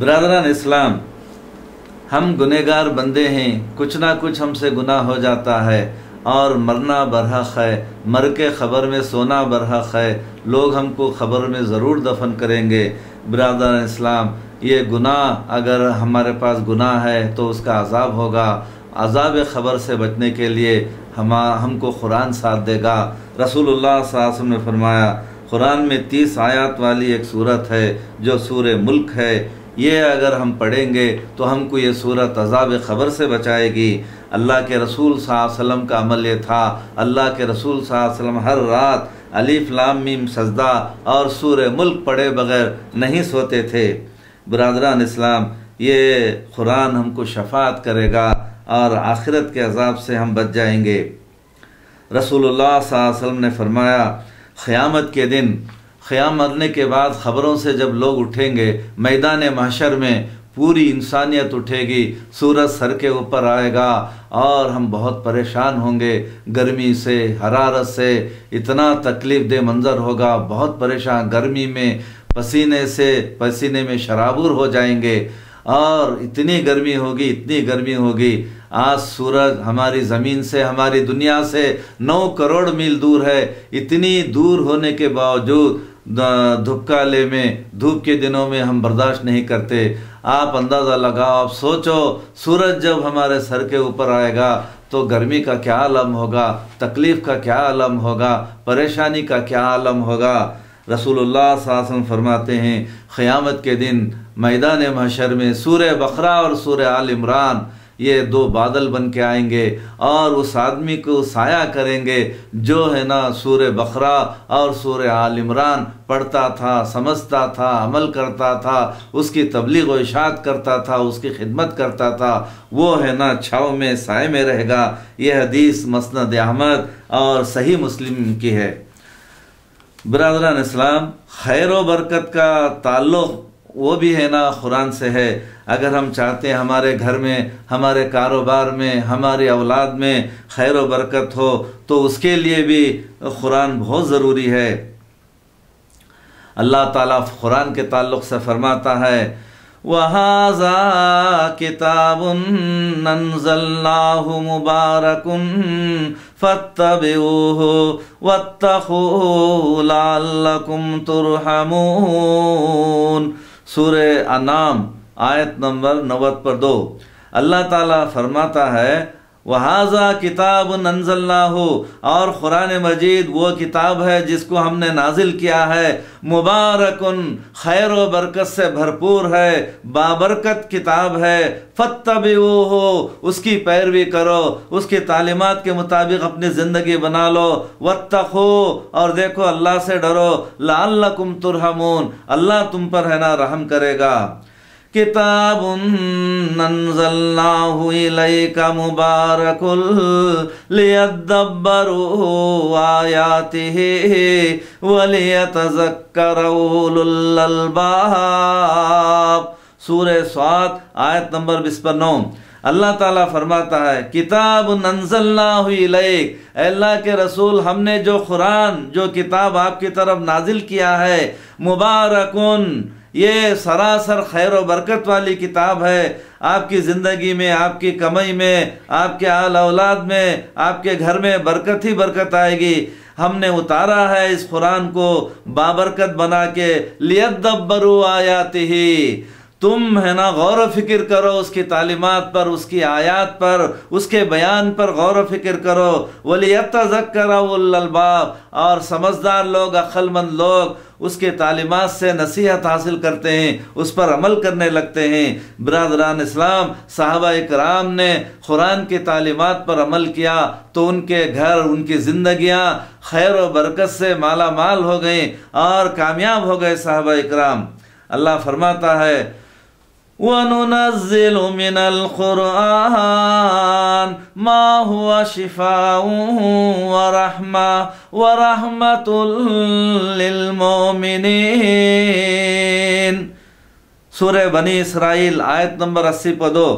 برادران اسلام، ہم گنہگار بندے ہیں، کچھ نہ کچھ ہم سے گناہ ہو جاتا ہے اور مرنا برحق ہے، مر کے خبر میں سونا برحق ہے، لوگ ہم کو خبر میں ضرور دفن کریں گے۔ برادران اسلام، یہ گناہ اگر ہمارے پاس گناہ ہے تو اس کا عذاب ہوگا۔ عذاب خبر سے بچنے کے لیے ہم کو قرآن ساتھ دے گا۔ رسول اللہ صلی اللہ علیہ وسلم نے فرمایا، قرآن میں 30 آیات والی ایک صورت ہے جو سورہ ملک ہے، یہ اگر ہم پڑھیں گے تو ہم کو یہ صورت عذاب خبر سے بچائے گی۔ اللہ کے رسول صلی اللہ علیہ وسلم کا عمل یہ تھا، اللہ کے رسول صلی اللہ علیہ وسلم ہر رات الف لام میم سجدہ اور سورہ ملک پڑھے بغیر نہیں سوتے تھے۔ برادران اسلام، یہ قرآن ہم کو شفاعت کرے گا اور آخرت کے عذاب سے ہم بچ جائیں گے۔ رسول اللہ صلی اللہ علیہ وسلم نے فرمایا، قیامت کے دن، قیام مرنے کے بعد خبروں سے جب لوگ اٹھیں گے، میدان محشر میں پوری انسانیت اٹھے گی، سورج سر کے اوپر آئے گا اور ہم بہت پریشان ہوں گے، گرمی سے، حرارت سے، اتنا تکلیف دہ منظر ہوگا، بہت پریشان، گرمی میں پسینے میں شرابور ہو جائیں گے اور اتنی گرمی ہوگی۔ آج سورج ہماری زمین سے، ہماری دنیا سے 9 کروڑ میل دور ہے، اتنی دور ہونے کے باوجود دھوپکالے میں، دھوپ کے دنوں میں ہم برداشت نہیں کرتے۔ آپ اندازہ لگاؤ، آپ سوچو، سورج جب ہمارے سر کے اوپر آئے گا تو گرمی کا کیا عالم ہوگا، تکلیف کا کیا عالم ہوگا، پریشانی کا کیا عالم ہوگا۔ رسول اللہ صلی اللہ علیہ وسلم فرماتے ہیں، قیامت کے دن میدان محشر میں سورہ بقرہ اور سورہ آل عمران یہ 2 بادل بن کے آئیں گے اور اس آدمی کو سایہ کریں گے جو ہے نا سورہ بقرہ اور سورہ آل عمران پڑھتا تھا، سمجھتا تھا، عمل کرتا تھا، اس کی تبلیغ و اشاعت کرتا تھا، اس کی خدمت کرتا تھا، وہ ہے نا چھاؤں میں، سائے میں رہے گا۔ یہ حدیث مسند احمد اور صحیح مسلم کی ہے۔ برادران اسلام، خیر و برکت کا تعلق وہ بھی ہے نا قرآن سے ہے۔ اگر ہم چاہتے ہیں ہمارے گھر میں، ہمارے کاروبار میں، ہماری اولاد میں خیر و برکت ہو تو اس کے لیے بھی قرآن بہت ضروری ہے۔ اللہ تعالیٰ قرآن کے تعلق سے فرماتا ہے، وَهَذَا كِتَابٌ أَنزَلْنَاهُ مُبَارَكٌ فَاتَّبِعُوهُ وَاتَّقُوا لَعَلَّكُمْ تُرْحَمُونَ۔ سورہ انعام آیت نمبر 92 اللہ تعالیٰ فرماتا ہے، وَهَذَا كِتَابٌ أَنزَلْنَاهُ، اور قرآن مجید وہ کتاب ہے جس کو ہم نے نازل کیا ہے، مبارکن، خیر و برکت سے بھرپور ہے، بابرکت کتاب ہے، فَاتَّبِعُوهُ، اس کی پیروی کرو، اس کی تعلیمات کے مطابق اپنی زندگی بنا لو، وَاتَّقُوا، اور دیکھو اللہ سے ڈرو، لَعَلَّكُمْ تُرْحَمُونَ، اللہ تم پر ہے نا رحم کرے گا۔ کتاب انزلناہ الیک مبارک لیدبروا آیاتہ ولیتذکر اولو الالباب۔ سورہ صاد آیت نمبر 29 اللہ تعالیٰ فرماتا ہے، کتاب انزلناہ الیک، اے اللہ کے رسول، ہم نے جو قرآن، جو کتاب آپ کی طرف نازل کیا ہے، مبارکن، یہ سراسر خیر و برکت والی کتاب ہے۔ آپ کی زندگی میں، آپ کی کمائی میں، آپ کے آل اولاد میں، آپ کے گھر میں برکت ہی برکت آئے گی۔ ہم نے اتارا ہے اس قرآن کو بابرکت بنا کے، لیدبروا آیاتہ، تم ہے نا غور و فکر کرو اس کی تعلیمات پر، اس کی آیات پر، اس کے بیان پر غور و فکر کرو، وَلِيَتَّذَكَّرَ أُولُو الْأَلْبَابِ، اور سمجھدار لوگ، عقل مند لوگ اس کے تعلیمات سے نصیحت حاصل کرتے ہیں، اس پر عمل کرنے لگتے ہیں۔ برادران اسلام، صحابہ اکرام نے قرآن کی تعلیمات پر عمل کیا تو ان کے گھر، ان کی زندگیاں خیر و برکت سے مالا مال ہو گئیں اور کامیاب ہو گئے صحابہ اکرام۔ اللہ فرماتا ہے، وَنُنَزِّلُ مِنَ الْقُرْآنِ مَا هُوَ شِفَاءٌ وَرَحْمَةٌ لِّلْمُؤْمِنِينَ۔ سورہ بنی اسرائیل آیت نمبر 80 پہ 2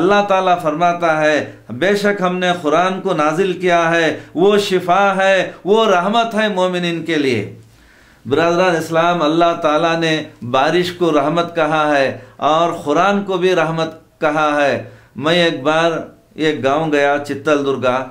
اللہ تعالیٰ فرماتا ہے، بے شک ہم نے قرآن کو نازل کیا ہے، وہ شفا ہے، وہ رحمت ہے مومنین کے لیے۔ برادران اسلام، اللہ تعالیٰ نے بارش کو رحمت کہا ہے اور قرآن کو بھی رحمت کہا ہے۔ میں ایک بار ایک گاؤں گیا چتل درگا،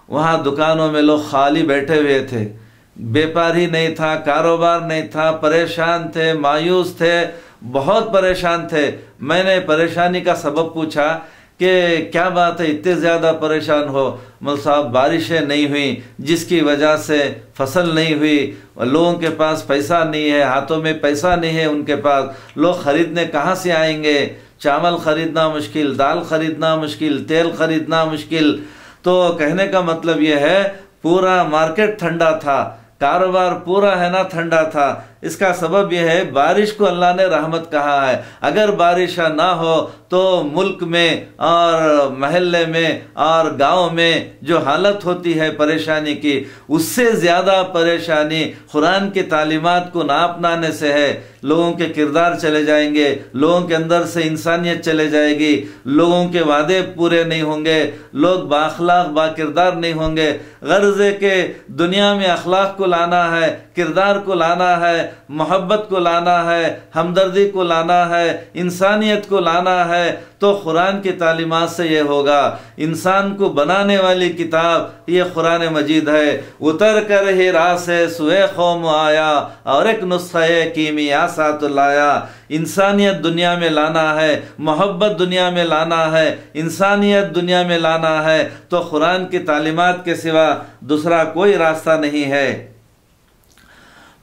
وہاں دکانوں میں لوگ خالی بیٹھے ہوئے تھے، بیپاری نہیں تھا، کاروبار نہیں تھا، پریشان تھے، مایوس تھے، بہت پریشان تھے۔ میں نے پریشانی کا سبب پوچھا کہ کیا بات ہے اتنے زیادہ پریشان ہو؟ مول صاحب بارشیں نہیں ہوئیں جس کی وجہ سے فصل نہیں ہوئی، لوگوں کے پاس پیسہ نہیں ہے، ہاتھوں میں پیسہ نہیں ہے ان کے پاس، لوگ خریدنے کہاں سے آئیں گے؟ چاول خریدنا مشکل، دال خریدنا مشکل، تیل خریدنا مشکل۔ تو کہنے کا مطلب یہ ہے پورا مارکیٹ ٹھنڈا تھا، کاروبار پورا ہے نا ٹھنڈا تھا۔ اس کا سبب یہ ہے بارش کو اللہ نے رحمت کہا ہے۔ اگر بارش نہ ہو تو ملک میں اور محلے میں اور گاؤں میں جو حالت ہوتی ہے پریشانی کی، اس سے زیادہ پریشانی قرآن کی تعلیمات کو نہ اپنانے سے ہے۔ لوگوں کے کردار چلے جائیں گے، لوگوں کے اندر سے انسانیت چلے جائے گی، لوگوں کے وعدے پورے نہیں ہوں گے، لوگ با اخلاق با کردار نہیں ہوں گے۔ غرض ہے کہ دنیا میں اخلاق کو لانا ہے، کردار کو لانا ہے، محبت کو لانا ہے، ہمدردی کو لانا ہے، انسانیت کو لانا ہے، تو قرآن کی تعلیمات سے یہ ہوگا۔ انسان کو بنانے والی کتاب یہ قرآن مجید ہے۔ اتر کر ہی راہ سے سوئے قوم آیا اور ایک نسخہ کیمیا ساتھ لایا۔ انسانیت دنیا میں لانا ہے، محبت دنیا میں لانا ہے، انسانیت دنیا میں لانا ہے، تو قرآن کی تعلیمات کے سوا دوسرا کوئی راستہ نہیں ہے۔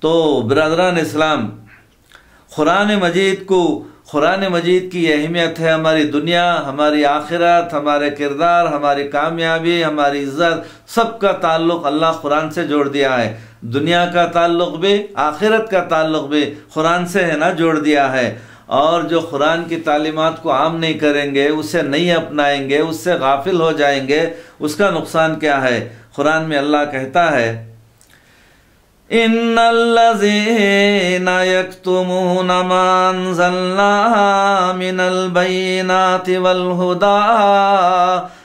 تو برادران اسلام، قرآن مجید کی اہمیت ہے ہماری دنیا، ہماری آخرت، ہمارے کردار، ہماری کامیابی، ہماری عزت، سب کا تعلق اللہ قرآن سے جوڑ دیا ہے۔ دنیا کا تعلق بھی، آخرت کا تعلق بھی قرآن سے ہے نا جوڑ دیا ہے۔ اور جو قرآن کی تعلیمات کو عام نہیں کریں گے، اسے نہیں اپنائیں گے، اس سے غافل ہو جائیں گے، اس کا نقصان کیا ہے؟ قرآن میں اللہ کہتا ہے ان الذین یکتمون ما انزلنا من البینات والہدی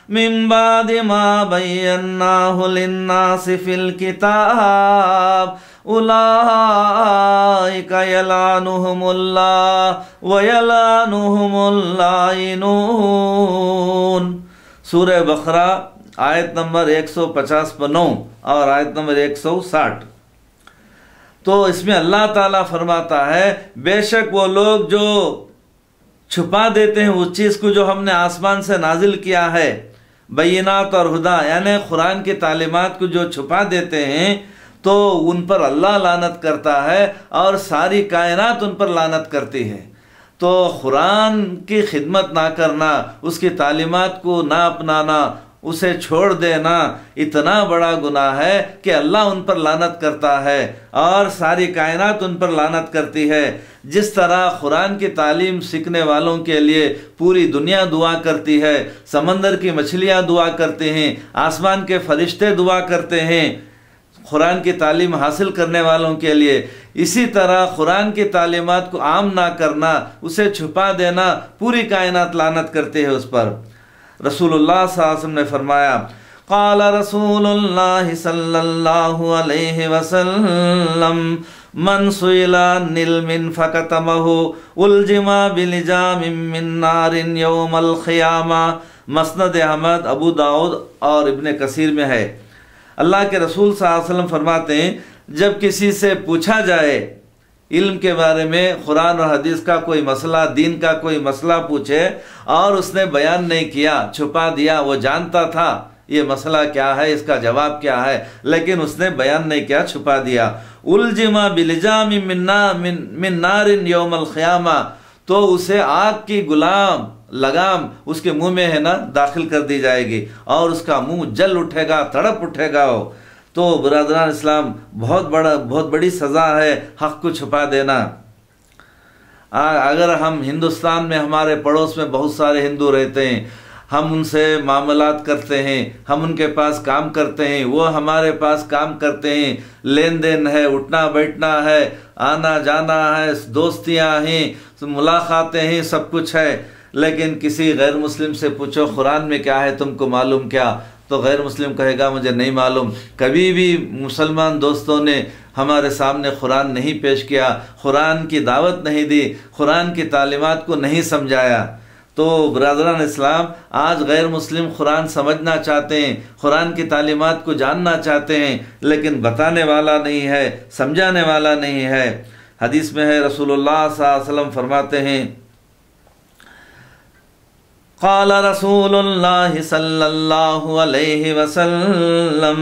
من بعد ما بیناہ للناس فی الکتاب اولئک یلعنہم اللہ ویلعنہم اللائنون۔ سورہ بقرہ آیت نمبر 159 اور آیت نمبر 160۔ تو اس میں اللہ تعالیٰ فرماتا ہے بے شک وہ لوگ جو چھپا دیتے ہیں اس چیز کو جو ہم نے آسمان سے نازل کیا ہے، بینات اور ہدا، یعنی قرآن کی تعلیمات کو جو چھپا دیتے ہیں، تو ان پر اللہ لعنت کرتا ہے اور ساری کائنات ان پر لعنت کرتی ہے۔ تو قرآن کی خدمت نہ کرنا، اس کی تعلیمات کو نہ اپنانا، اسے چھوڑ دینا اتنا بڑا گناہ ہے کہ اللہ ان پر لعنت کرتا ہے اور ساری کائنات ان پر لعنت کرتی ہے۔ جس طرح قرآن کی تعلیم سیکھنے والوں کے لیے پوری دنیا دعا کرتی ہے، سمندر کی مچھلیاں دعا کرتے ہیں، آسمان کے فرشتے دعا کرتے ہیں قرآن کی تعلیم حاصل کرنے والوں کے لیے، اسی طرح قرآن کی تعلیمات کو عام نہ کرنا، اسے چھپا دینا، پوری کائنات لعنت کرتے ہیں اس پر۔ رسول اللہ صلی اللہ علیہ وسلم نے فرمایا قال رسول اللہ صلی اللہ علیہ وسلم من سئل عن علم فکتمہ الجم بلجام من نار یوم القیامہ۔ مسند احمد، ابو داؤد اور ابن کثیر میں ہے۔ اللہ کے رسول صلی اللہ علیہ وسلم فرماتے ہیں جب کسی سے پوچھا جائے علم کے بارے میں، قرآن اور حدیث کا کوئی مسئلہ، دین کا کوئی مسئلہ پوچھے اور اس نے بیان نہیں کیا، چھپا دیا، وہ جانتا تھا یہ مسئلہ کیا ہے، اس کا جواب کیا ہے، لیکن اس نے بیان نہیں کیا، چھپا دیا، الجما بلجام من نار یوم القیامہ، تو اسے آگ کی لگام اس کے منہ میں ہے نا داخل کر دی جائے گی اور اس کا منہ جل اٹھے گا، تڑپ اٹھے گا۔ تو برادران اسلام، بہت بڑی سزا ہے حق کو چھپا دینا۔ اگر ہم ہندوستان میں، ہمارے پڑوس میں بہت سارے ہندو رہتے ہیں، ہم ان سے معاملات کرتے ہیں، ہم ان کے پاس کام کرتے ہیں، وہ ہمارے پاس کام کرتے ہیں، لین دین ہے، اٹھنا بیٹھنا ہے، آنا جانا ہے، دوستیاں ہیں، ملاقاتیں ہیں، سب کچھ ہے، لیکن کسی غیر مسلم سے پوچھو قرآن میں کیا ہے، تم کو معلوم کیا؟ تو غیر مسلم کہے گا مجھے نہیں معلوم۔ کبھی بھی مسلمان دوستوں نے ہمارے سامنے قرآن نہیں پیش کیا، قرآن کی دعوت نہیں دی، قرآن کی تعلیمات کو نہیں سمجھایا۔ تو برادران اسلام، آج غیر مسلم قرآن سمجھنا چاہتے ہیں، قرآن کی تعلیمات کو جاننا چاہتے ہیں، لیکن بتانے والا نہیں ہے، سمجھانے والا نہیں ہے۔ حدیث میں ہے، رسول اللہ صلی اللہ علیہ وسلم فرماتے ہیں، قال رسول اللہ صلی اللہ علیہ وسلم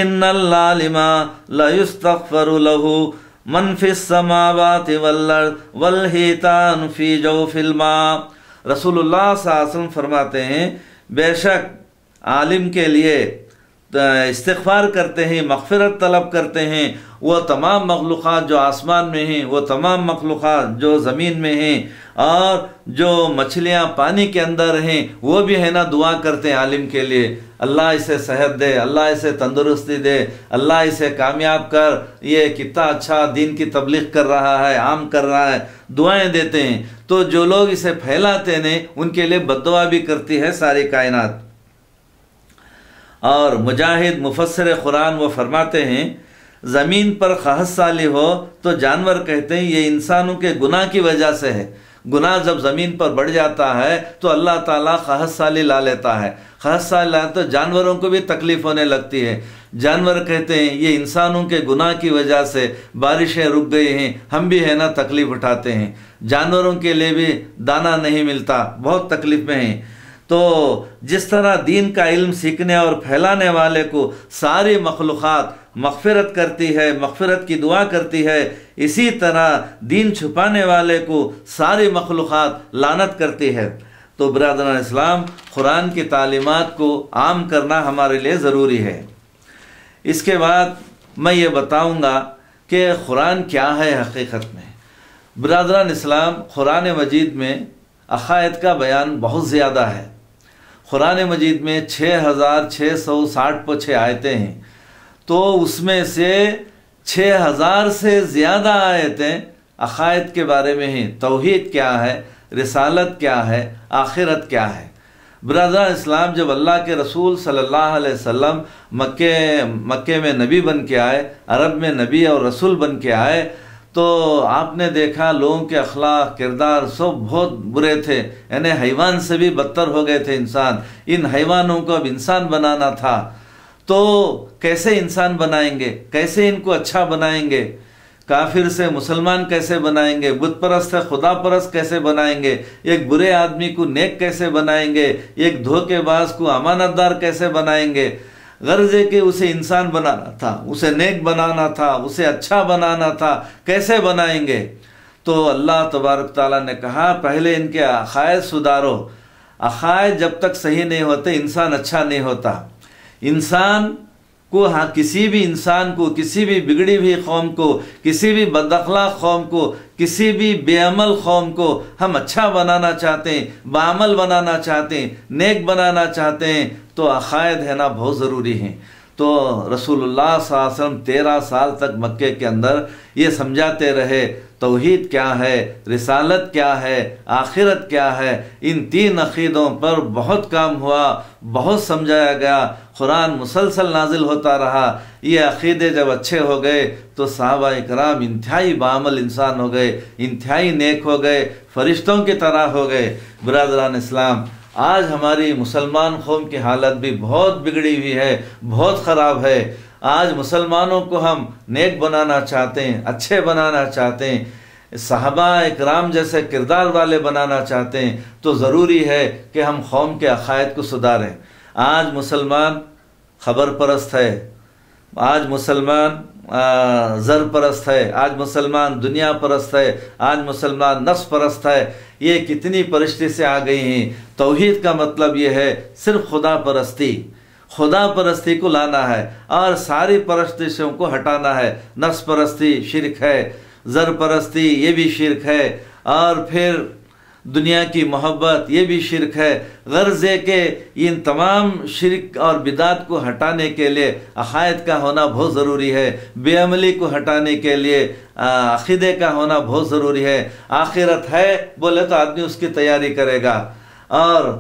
ان العالم لا يستغفر له من فی السماوات والارض والحیتان فی جوف الماء۔ رسول اللہ صلی اللہ علیہ وسلم فرماتے ہیں، بے شک عالم کے لیے استغفار کرتے ہیں، مغفرت طلب کرتے ہیں وہ تمام مخلوقات جو آسمان میں ہیں، وہ تمام مخلوقات جو زمین میں ہیں، اور جو مچھلیاں پانی کے اندر ہیں وہ بھی ہے نا دعا کرتے ہیں عالم کے لیے، اللہ اسے صحت دے، اللہ اسے تندرستی دے، اللہ اسے کامیاب کر، یہ کتنا اچھا دین کی تبلیغ کر رہا ہے، عام کر رہا ہے، دعائیں دیتے ہیں۔ تو جو لوگ اسے پھیلاتے ہیں ان کے لیے بد دعا بھی کرتی ہے ساری کائنات۔ اور مجاہد مفسر قرآن وہ فرماتے ہیں، زمین پر قحط سالی ہو تو جانور کہتے ہیں یہ انسانوں کے گناہ کی وجہ سے ہے، گناہ جب زمین پر بڑھ جاتا ہے تو اللہ تعالیٰ قحط سالی لا لیتا ہے، قحط سالی لا تو جانوروں کو بھی تکلیف ہونے لگتی ہے، جانور کہتے ہیں یہ انسانوں کے گناہ کی وجہ سے بارشیں رک گئی ہیں، ہم بھی ہے نا تکلیف اٹھاتے ہیں، جانوروں کے لیے بھی دانہ نہیں ملتا، بہت تکلیف میں ہیں۔ تو جس طرح دین کا علم سیکھنے اور پھیلانے والے کو ساری مخلوقات مغفرت کرتی ہے، مغفرت کی دعا کرتی ہے، اسی طرح دین چھپانے والے کو ساری مخلوقات لعنت کرتی ہے۔ تو برادران اسلام، قرآن کی تعلیمات کو عام کرنا ہمارے لیے ضروری ہے۔ اس کے بعد میں یہ بتاؤں گا کہ قرآن کیا ہے حقیقت میں۔ برادران اسلام، قرآن مجید میں عقائد کا بیان بہت زیادہ ہے۔ قرآن مجید میں 6660 آیتیں ہیں، تو اس میں سے 6000 سے زیادہ آیتیں عقائد کے بارے میں ہیں، توحید کیا ہے، رسالت کیا ہے، آخرت کیا ہے۔ برادران اسلام، جب اللہ کے رسول صلی اللہ علیہ وسلم مکے میں نبی بن کے آئے، عرب میں نبی اور رسول بن کے آئے، تو آپ نے دیکھا لوگوں کے اخلاق کردار سب بہت برے تھے، یعنی حیوان سے بھی بدتر ہو گئے تھے انسان۔ ان حیوانوں کو اب انسان بنانا تھا، تو کیسے انسان بنائیں گے، کیسے ان کو اچھا بنائیں گے، کافر سے مسلمان کیسے بنائیں گے، بت پرست سے خدا پرست کیسے بنائیں گے، ایک برے آدمی کو نیک کیسے بنائیں گے، ایک دھوکے باز کو امانت دار کیسے بنائیں گے۔ غرض ہے کہ اسے انسان بنانا تھا، اسے نیک بنانا تھا، اسے اچھا بنانا تھا، کیسے بنائیں گے؟ تو اللہ تبارک تعالیٰ نے کہا پہلے ان کے عقائد سدھارو۔ عقائد جب تک صحیح نہیں ہوتے انسان اچھا نہیں ہوتا۔ انسان کو کسی بھی انسان کو، کسی بھی بگڑی ہوئی قوم کو، کسی بھی بد اخلاق قوم کو، کسی بھی بے عمل قوم کو ہم اچھا بنانا چاہتے ہیں، بعمل بنانا چاہتے ہیں، نیک بنانا چاہتے ہیں، تو عقائد ہے نا بہت ضروری ہیں۔ تو رسول اللہ صلی اللہ علیہ وسلم 13 سال تک مکے کے اندر یہ سمجھاتے رہے توحید کیا ہے، رسالت کیا ہے، آخرت کیا ہے۔ ان 3 عقیدوں پر بہت کام ہوا، بہت سمجھایا گیا، قرآن مسلسل نازل ہوتا رہا۔ یہ عقیدے جب اچھے ہو گئے تو صحابہ کرام انتہائی بعمل انسان ہو گئے، انتہائی نیک ہو گئے، فرشتوں کی طرح ہو گئے۔ برادران اسلام، آج ہماری مسلمان قوم کی حالت بھی بہت بگڑی ہوئی ہے، بہت خراب ہے۔ آج مسلمانوں کو ہم نیک بنانا چاہتے ہیں، اچھے بنانا چاہتے ہیں، صحابہ اکرام جیسے کردار والے بنانا چاہتے ہیں، تو ضروری ہے کہ ہم قوم کے عقائد کو سدھاریں۔ آج مسلمان خبر پرست ہے، آج مسلمان زر پرست ہے، آج مسلمان دنیا پرست ہے، آج مسلمان نفس پرست ہے۔ یہ کتنی پرستی سے آ گئی ہیں۔ توحید کا مطلب یہ ہے صرف خدا پرستی، خدا پرستی کو لانا ہے اور ساری پرستشوں کو ہٹانا ہے۔ نفس پرستی شرک ہے، زر پرستی یہ بھی شرک ہے، اور پھر دنیا کی محبت یہ بھی شرک ہے۔ غرض ہے کہ ان تمام شرک اور بدعت کو ہٹانے کے لیے عقائد کا ہونا بہت ضروری ہے، بے عملی کو ہٹانے کے لیے عقیدے کا ہونا بہت ضروری ہے۔ آخرت ہے بولے تو آدمی اس کی تیاری کرے گا، اور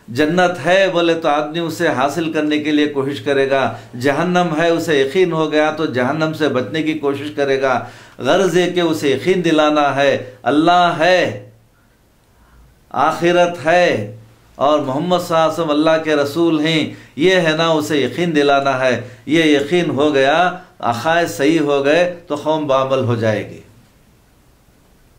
جنت ہے بولے تو آدمی اسے حاصل کرنے کے لیے کوشش کرے گا، جہنم ہے اسے یقین ہو گیا تو جہنم سے بچنے کی کوشش کرے گا۔ غرض ہے کہ اسے یقین دلانا ہے اللہ ہے، آخرت ہے اور محمد صلی اللہ علیہ وسلم اللہ کے رسول ہیں، یہ ہے نا اسے یقین دلانا ہے۔ یہ یقین ہو گیا، عقائد صحیح ہو گئے تو قوم بعمل ہو جائے گی۔